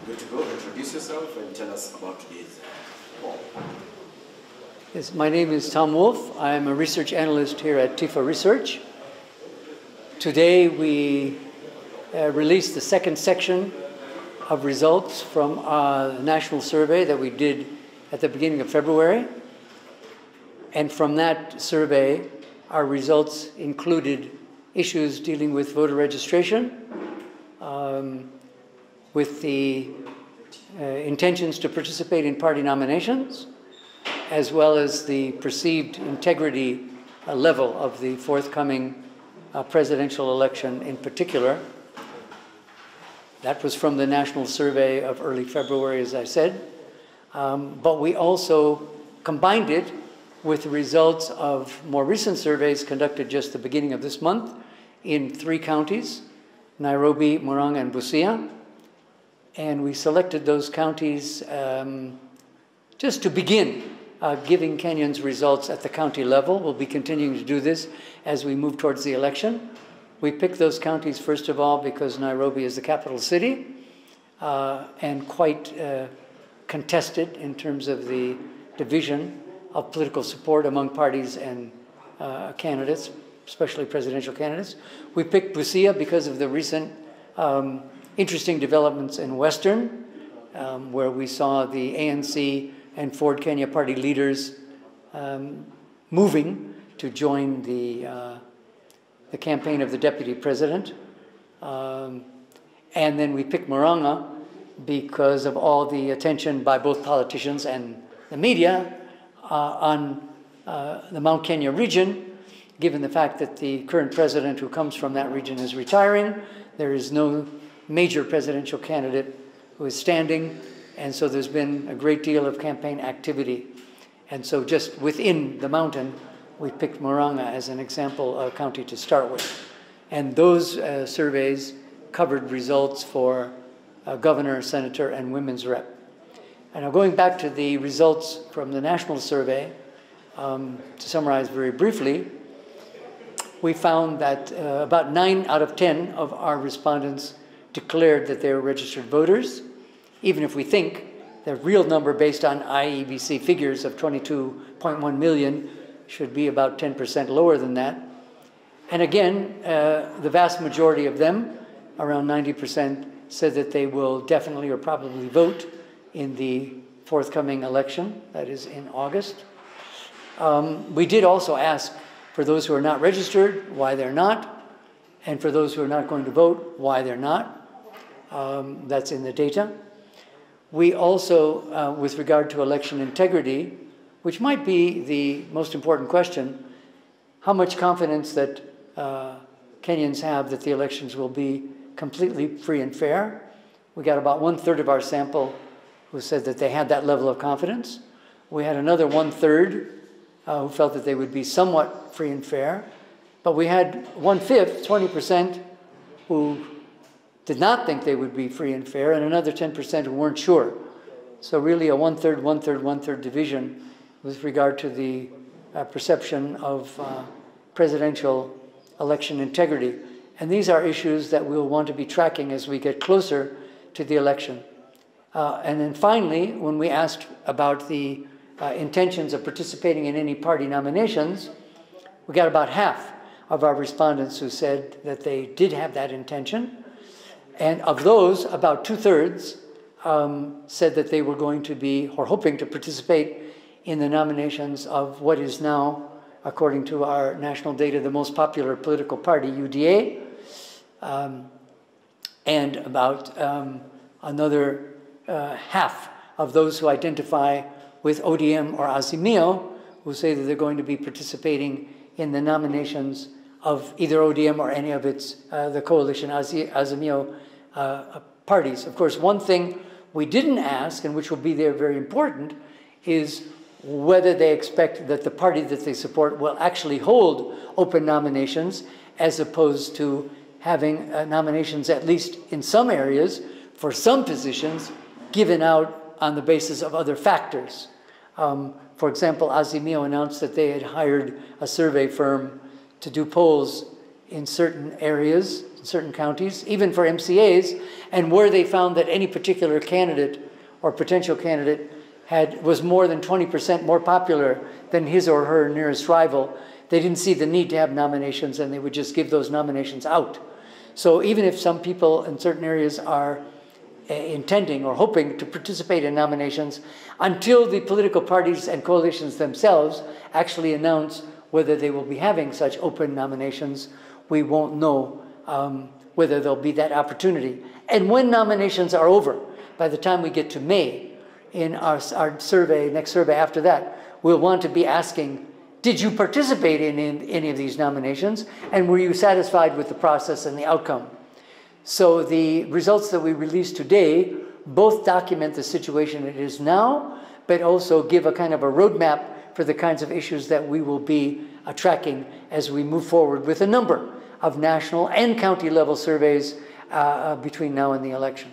Good to go. Introduce yourself and tell us about today's poll. Yes, my name is Tom Wolf. I'm a research analyst here at Tifa Research. Today we released the second section of results from the national survey that we did at the beginning of February. And from that survey, our results included issues dealing with voter registration, with the intentions to participate in party nominations, as well as the perceived integrity level of the forthcoming presidential election in particular. That was from the national survey of early February, as I said. But we also combined it with the results of more recent surveys conducted just the beginning of this month in 3 counties, Nairobi, Murang'a, and Busia. And we selected those counties just to begin giving Kenyans results at the county level. We'll be continuing to do this as we move towards the election. We picked those counties, first of all, because Nairobi is the capital city and quite contested in terms of the division of political support among parties and candidates, especially presidential candidates. We picked Busia because of the recent interesting developments in Western, where we saw the ANC and Ford Kenya party leaders moving to join the campaign of the deputy president. And then we picked Murang'a because of all the attention by both politicians and the media on the Mount Kenya region, given the fact that the current president who comes from that region is retiring. There is no major presidential candidate who is standing, and so there's been a great deal of campaign activity. And so just within the mountain, we picked Murang'a as an example county to start with. And those surveys covered results for governor, senator, and women's rep. And now going back to the results from the national survey, to summarize very briefly, we found that about 9 out of 10 of our respondents declared that they were registered voters, even if we think the real number based on IEBC figures of 22.1 million should be about 10% lower than that. And again, the vast majority of them, around 90%, said that they will definitely or probably vote in the forthcoming election, that is in August. We did also ask for those who are not registered, why they're not, and for those who are not going to vote, why they're not. That's in the data. We also, with regard to election integrity, which might be the most important question, how much confidence that Kenyans have that the elections will be completely free and fair. We got about 1/3 of our sample who said that they had that level of confidence. We had another 1/3 who felt that they would be somewhat free and fair. But we had 1/5, 20%, who did not think they would be free and fair, and another 10% who weren't sure. So really a 1/3, 1/3, 1/3 division with regard to the perception of presidential election integrity. And these are issues that we'll want to be tracking as we get closer to the election. And then finally, when we asked about the intentions of participating in any party nominations, we got about half of our respondents who said that they did have that intention. And of those, about 2/3 said that they were going to be, or hoping to participate in the nominations of what is now, according to our national data, the most popular political party, UDA. And about another half of those who identify with ODM or Azimio who say that they're going to be participating in the nominations of either ODM or any of its, the coalition Azimio parties. Of course, one thing we didn't ask, and which will be there very important, is whether they expect that the party that they support will actually hold open nominations, as opposed to having nominations, at least in some areas, for some positions, given out on the basis of other factors. For example, Azimio announced that they had hired a survey firm to do polls in certain areas, certain counties, even for MCAs, and where they found that any particular candidate or potential candidate was more than 20% more popular than his or her nearest rival, they didn't see the need to have nominations, and they would just give those nominations out. So even if some people in certain areas are intending or hoping to participate in nominations, until the political parties and coalitions themselves actually announce whether they will be having such open nominations, we won't know whether there'll be that opportunity. And when nominations are over, by the time we get to May, in our survey, next survey after that, we'll want to be asking, did you participate in any of these nominations? And were you satisfied with the process and the outcome? So the results that we released today both document the situation it is now, but also give a kind of a roadmap for the kinds of issues that we will be tracking as we move forward with a number of national and county level surveys between now and the election.